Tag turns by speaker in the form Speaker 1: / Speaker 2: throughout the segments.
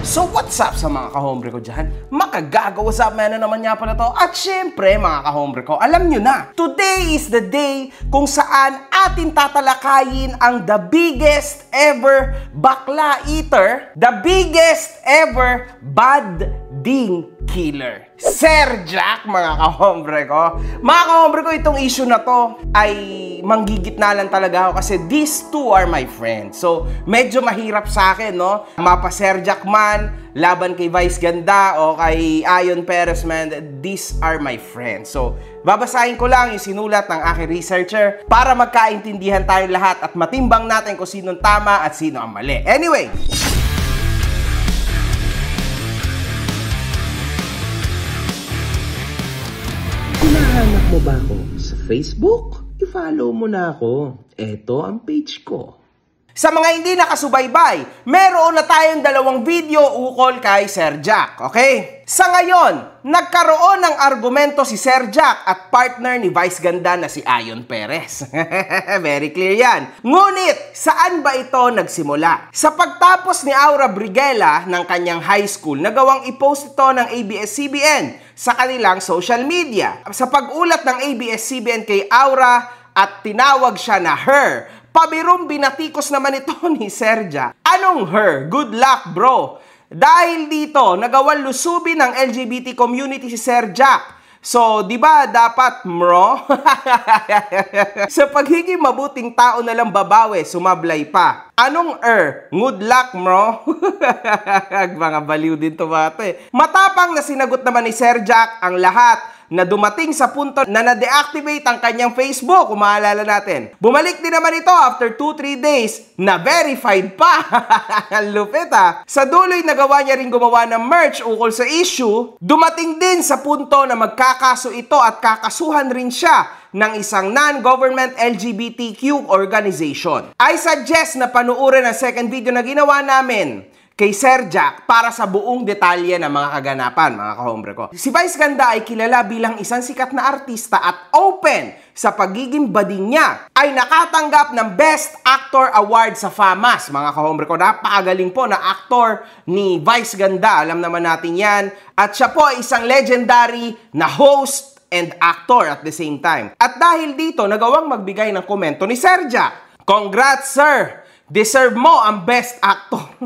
Speaker 1: So what's up sa mga kahombre ko dyan? Makagaga, what's up man na naman nga pala to. At syempre mga kahombre ko, alam nyo na, today is the day kung saan atin tatalakayin ang the biggest ever bakla eater, the biggest ever bad ding killer. Sir Jack, mga kahombre ko. Mga kahombre ko, itong issue na to ay manggigit na lang talaga ako kasi these two are my friends. So, medyo mahirap sa akin, no? Mapa Sir Jack man, laban kay Vice Ganda o kay Ayon Perez man, these are my friends. So, babasahin ko lang yung sinulat ng aking researcher para magkaintindihan tayo lahat at matimbang natin kung sinong tama at sino ang mali. Anyway,
Speaker 2: hinahanap mo ba ako sa Facebook? I-follow mo na ako. Ito ang page ko.
Speaker 1: sa mga hindi nakasubaybay, meron na tayong dalawang video ukol kay Sir Jack, okay? Sa ngayon, nagkaroon ng argumento si Sir Jack at partner ni Vice Ganda na si Ayon Perez. Very clear yan. Ngunit, saan ba ito nagsimula? Sa pagtapos ni Aura Briguela ng kanyang high school, nagawang i-post ito ng ABS-CBN sa kanilang social media. Sa pag-ulat ng ABS-CBN kay Aura at tinawag siya na her, pabirong binatikos naman ito ni Sir Jack. Anong her? Good luck, bro. Dahil dito, nagawang lusubin ng LGBT community si Sir Jack. So, di ba dapat, bro? Sa pagiging mabuting tao na lang babawi, sumablay pa. Anong good luck, bro? Mga baliw din to bata eh. Matapang na sinagot naman ni Sir Jack ang lahat na dumating sa punto na na-deactivate ang kanyang Facebook, kung maalala natin. Bumalik din naman ito after 2-3 days na verified pa. Lupit ha. Sa duloy, nagawa niya rin gumawa ng merch ukol sa issue. Dumating din sa punto na magkakaso ito at kakasuhan rin siya ng isang non-government LGBTQ organization. I suggest na panuorin ang second video na ginawa namin kay Sir Jack para sa buong detalye ng mga kaganapan, mga kahombre ko. Si Vice Ganda ay kilala bilang isang sikat na artista at open sa pagiging bading niya. Ay nakatanggap ng Best Actor Award sa FAMAS, mga kahombre ko. Napakagaling po na actor ni Vice Ganda. Alam naman natin yan. At siya po ay isang legendary na host and actor at the same time. At dahil dito, nagawang magbigay ng komento ni Sir Jack. Congrats, sir! Deserve mo ang Best Actor.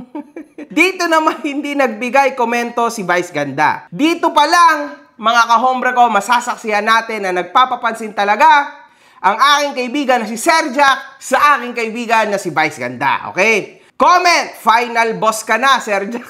Speaker 1: Dito naman hindi nagbigay komento si Vice Ganda. Dito pa lang, mga kahombre ko, masasaksihan natin na nagpapapansin talaga ang aking kaibigan na si Sir Jack sa aking kaibigan na si Vice Ganda. Okay? Comment! Final boss ka na, Sir Jack.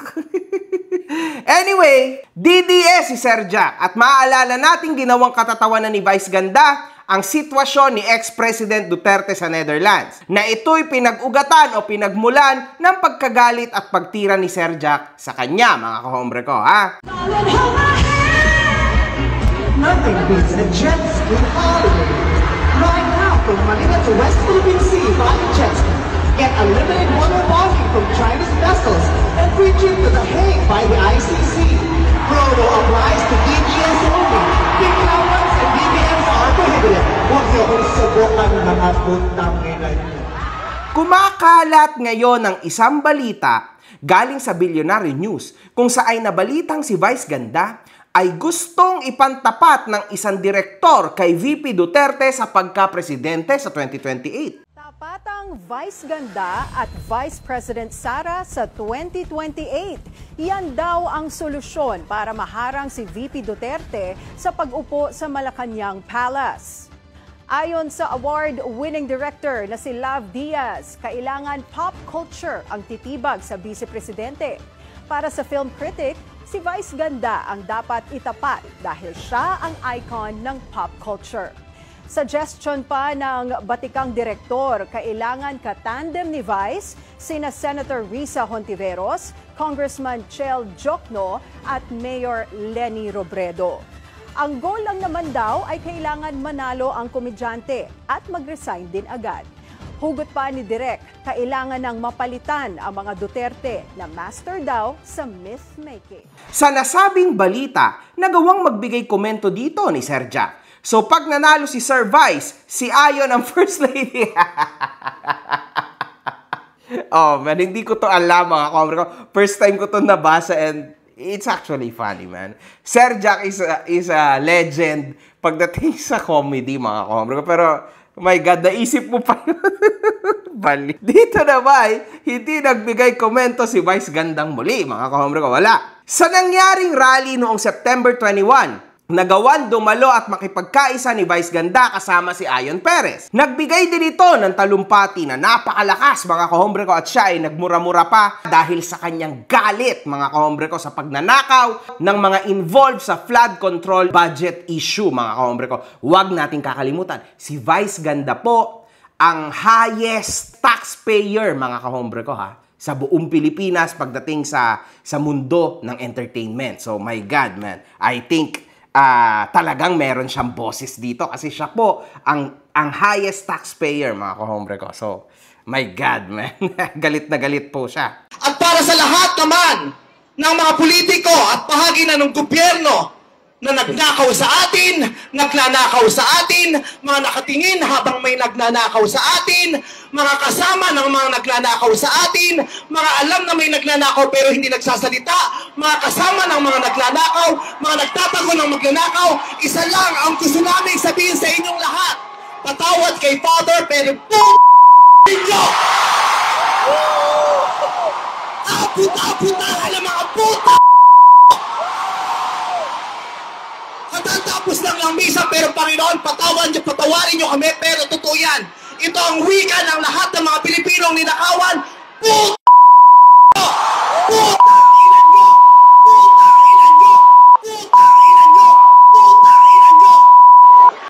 Speaker 1: Anyway, DDS si Sir Jack. At maaalala natin ginawang katatawanan ni Vice Ganda ang sitwasyon ni ex-President Duterte sa Netherlands, na ito'y pinag-ugatan o pinagmulan ng pagkagalit at pagtira ni Sir Jack sa kanya, mga kahombre ko, ha?
Speaker 3: Nothing beats a jet ski holiday. Right now, from Manila to West Philippine Sea by jet ski. Get unlimited water walking from China's vessels and free trip to The Hague by the ICC. Promo applies to DBS only. Big allowance and BBMs are prohibited. Huwag niyo kong subukan mga putang ina niyo.
Speaker 1: Kumakalat ngayon ang isang balita galing sa Billionaire News kung saan nabalitang si Vice Ganda ay gustong ipantapat ng isang direktor kay VP Duterte sa pagka-presidente sa 2028.
Speaker 4: Tapatang Vice Ganda at Vice President Sara sa 2028. Yan daw ang solusyon para maharang si VP Duterte sa pag-upo sa Malacanang Palace. Ayon sa award-winning director na si Lav Diaz, kailangan pop culture ang titibag sa vice-presidente. Para sa film critic, si Vice Ganda ang dapat itapat dahil siya ang icon ng pop culture. Suggestion pa ng batikang direktor, kailangan katandem ni Vice, sina Senator Risa Hontiveros, Congressman Chel Jokno at Mayor Leni Robredo. Ang goal lang naman daw ay kailangan manalo ang komedyante at mag-resign din agad. Hugot pa ni Direk, kailangan ng mapalitan ang mga Duterte na master daw sa myth-making.
Speaker 1: Sa nasabing balita, nagawang magbigay komento dito ni Sir Jack. So pag nanalo si Sir Vice, si Ayon ang First Lady. Oh, man, hindi ko to alam, mga kombre ko. First time ko to nabasa and it's actually funny, man. Sir Jack is a legend pagdating sa comedy, mga kombre ko. Pero, oh my God, naisip mo pa yun. Bali. Dito naman, hindi nagbigay komento si Vice Gandang muli, mga kombre ko. Wala. Sa nangyaring rally noong September 21, nagawan dumalo at makipagkaisa ni Vice Ganda kasama si Ayon Perez. Nagbigay din ito ng talumpati na napakalakas, mga kahombre ko, at siya ay nagmura-mura pa dahil sa kanyang galit, mga kahombre ko, sa pagnanakaw ng mga involved sa flood control budget issue, mga kahombre ko. Huwag nating kakalimutan, si Vice Ganda po ang highest taxpayer, mga kahombre ko, ha, sa buong Pilipinas pagdating sa mundo ng entertainment. So, my God, man, I think talagang meron siyang boses dito kasi siya po ang highest taxpayer, mga kahombre ko. So, my God, man. Galit na galit po siya.
Speaker 5: At para sa lahat naman ng mga politiko at bahagi na ng gobyerno na nagnakaw sa atin, nagnanakaw sa atin, mga nakatingin habang may nagnanakaw sa atin, mga kasama ng mga nagnanakaw sa atin, mga alam na may nagnanakaw pero hindi nagsasalita, mga kasama ng mga nagnanakaw, mga nagtatago ng magnanakaw, isa lang ang gusto namin sabihin sa inyong lahat. Patawad kay Father pero ninyo! Aput-aput na ka ng mga puta! Katatapos lang ng misa, pero Panginoon, patawarin nyo kami, pero totoo yan. Ito ang wika ng lahat ng mga Pilipinong ninakawan. Putang ina nyo! Putang ina nyo! Putang ina nyo! Putang ina nyo!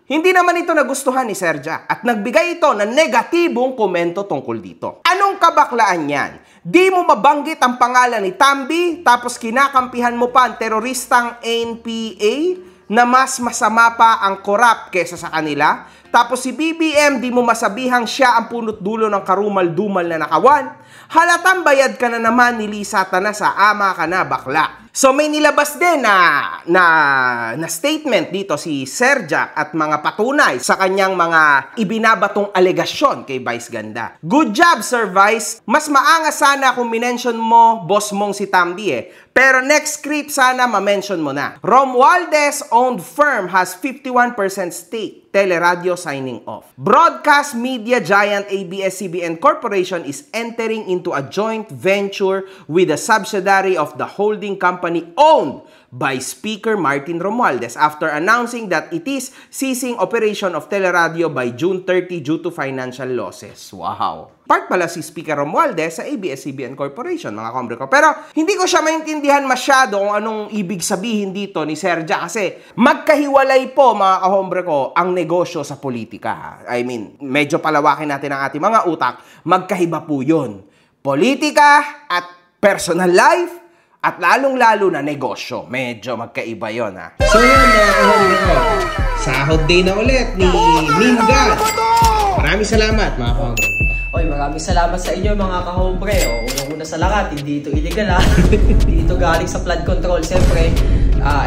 Speaker 1: Hindi naman ito nagustuhan ni Sir Jack at nagbigay ito ng negatibong komento tungkol dito. Anong kabaklaan yan? Di mo mabanggit ang pangalan ni Tambi tapos kinakampihan mo pa ang teroristang NPA na mas masama pa ang korap kesa sa kanila. Tapos si BBM, di mo masabihang siya ang punot dulo ng karumal-dumal na nakawan. Halatang bayad ka na naman ni Lisa na sa ama ka na, bakla. So may nilabas din na statement dito si Sir Jack at mga patunay sa kanyang mga ibinabatong alegasyon kay Vice Ganda. Good job, Sir Vice. Mas maangas sana kung minention mo boss mong si Tambi Pero next script sana ma-mention mo na. Romualdez owned firm has 51% stake. Teleradio signing off. Broadcast media giant ABS-CBN Corporation is entering into a joint venture with a subsidiary of the holding company owned by Speaker Martin Romualdez after announcing that it is ceasing operation of Teleradio by June 30 due to financial losses. Wow! Part pala si Speaker Romualdez sa ABS-CBN Corporation, mga kombre ko. Pero hindi ko siya maintindihan masyado kung anong ibig sabihin dito ni Sir Jack kasi magkahiwalay po, mga kombre ko, ang negosyo sa politika. I mean, medyo palawakin natin ang ating mga utak. Magkahiba po yun. Politika at personal life at lalong-lalo na negosyo. Medyo magkaiba yun, ha. So yun, mga kombre ko. Sahod day na ulit ni Mingan. Maraming salamat, mga kombre.
Speaker 6: Oy, maraming salamat sa inyo, mga kahombre. Unang-una sa lahat, hindi ito illegal, ha. Hindi ito galing sa flood control. Siyempre,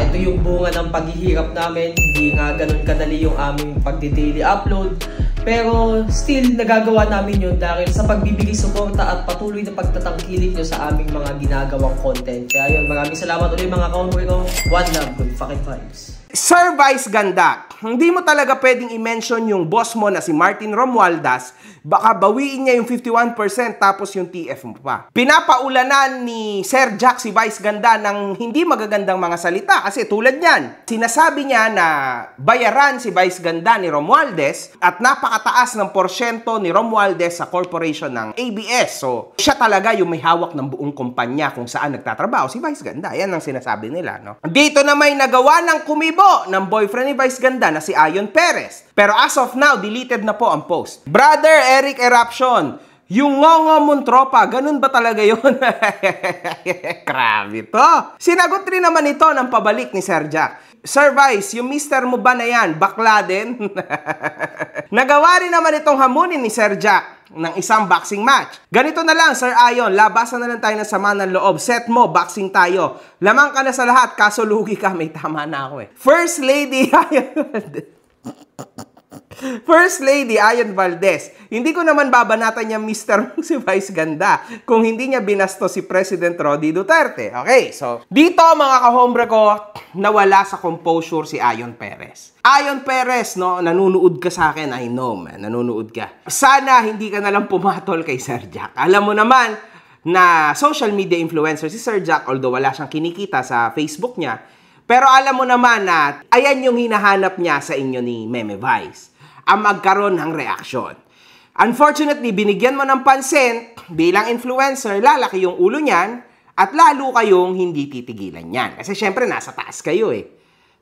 Speaker 6: ito yung bunga ng paghihirap namin. Hindi nga ganun kadali yung aming pagdi-daily upload. Pero still, nagagawa namin yun dahil sa pagbibigay suporta at patuloy na pagtatangkilik nyo sa aming mga ginagawang content. Kaya yun, maraming salamat ulit, mga kahombre ko. One love, good fucking vibes.
Speaker 1: Sir Vice Ganda, hindi mo talaga pwedeng i-mention yung boss mo na si Martin Romualdez. Baka bawiin niya yung 51% tapos yung TF mo pa. Pinapaulanan ni Sir Jack si Vice Ganda ng hindi magagandang mga salita kasi tulad niyan. Sinasabi niya na bayaran si Vice Ganda ni Romualdez at napakataas ng porsyento ni Romualdez sa corporation ng ABS. So, siya talaga yung may hawak ng buong kumpanya kung saan nagtatrabaho si Vice Ganda. Yan ang sinasabi nila, no? Dito na may nagawa ng kumibo ng boyfriend ni Vice Ganda na si Ayon Perez. Pero as of now, deleted na po ang post. Brother Eric Eruption, yung ngongo mong tropa, ganun ba talaga yun? Grabe to. Sinagot rin naman ito ng pabalik ni Sir Jack. Sir Vice, yung mister mo ba na yan, bakla din? Nagawa rin naman itong hamunin ni Sir Jack ng isang boxing match. Ganito na lang, Sir Ayon, labasan na lang tayo ng sama ng loob. Set mo, boxing tayo. Lamang ka na sa lahat, kaso lugi ka. May tama na ako eh. First Lady Ayon. First Lady Ayon Valdez, hindi ko naman babanatan niya Mr. si Vice Ganda kung hindi niya binasto si President Rodi Duterte. Okay, so dito mga kahombre ko, nawala sa composure si Ayon Perez. Ayon Perez, no, nanunood ka sa akin, I know man, nanunood ka. Sana hindi ka nalang pumatol kay Sir Jack. Alam mo naman na social media influencer si Sir Jack, although wala siyang kinikita sa Facebook niya, pero alam mo naman na ayan yung hinahanap niya sa inyo ni Meme Vice, ang magkaroon ng reaksyon. Unfortunately, binigyan mo ng pansin, bilang influencer, lalaki yung ulo niyan, at lalo kayong hindi titigilan yan. Kasi syempre, nasa taas kayo eh.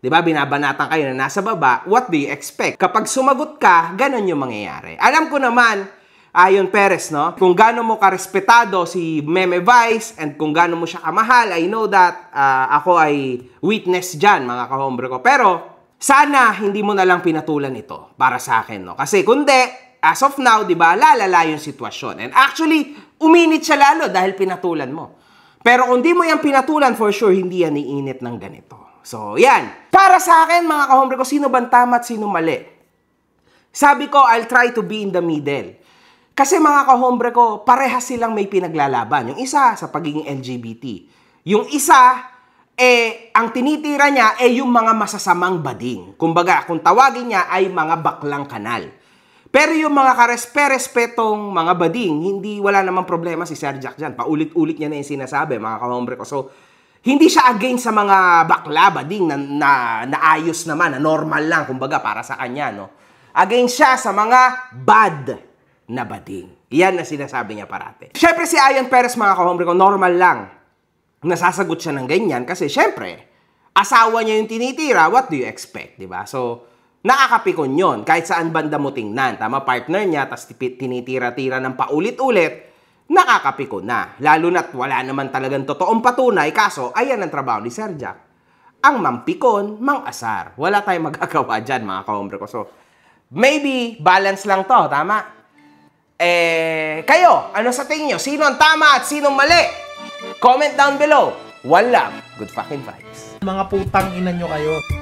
Speaker 1: Diba, binabanatan kayo na nasa baba, what do you expect? Kapag sumagot ka, ganun yung mangyayari. Alam ko naman, Ayon Perez, no? Kung gaano mo karespetado si Meme Vice, and kung gaano mo siya kamahal, I know that ako ay witness dyan, mga kahombre ko. Pero, sana hindi mo na lang pinatulan ito para sa akin, no? Kasi kundi, as of now, di ba, lalala yung sitwasyon. And actually, uminit siya lalo dahil pinatulan mo. Pero kung di mo yan pinatulan, for sure, hindi yan iinit ng ganito. So, yan. Para sa akin, mga kahombre ko, sino bang tama at sino mali? Sabi ko, I'll try to be in the middle. Kasi mga kahombre ko, parehas silang may pinaglalaban. Yung isa, sa pagiging LGBT. Yung isa, ang tinitira niya yung mga masasamang bading. Kumbaga, kung tawagin niya ay mga baklang kanal. Pero yung mga karespe-respetong mga bading, wala namang problema si Sir Jack dyan. Paulit-ulit niya na yung sinasabi, mga kahombre ko. So, hindi siya against sa mga bakla, bading na ayos naman, na normal lang, kumbaga, para sa kanya, no? Against siya sa mga bad na bading. Yan na sinasabi niya parate. Siyempre si Ayon Perez, mga kahombre ko, normal lang nasasagot siya ng ganyan kasi syempre, asawa niya yung tinitira, what do you expect, di ba? So, nakakapikon yun, kahit saan banda mo tingnan. Tama, partner niya, tas tinitira-tira ng paulit-ulit, nakakapikon na. Lalo na't wala naman talagang totoong patunay, kaso, ayan ang trabaho ni Sir Jack. Ang mampikon, mang-asar. Wala tayong magagawa dyan, mga kahombre ko. So, maybe, balance lang to, tama? Kayo, ano sa tingin nyo? Sino ang tama at sino mali? Comment down below. One love. Good fucking vibes.
Speaker 7: Mga putang ina nyo kayo.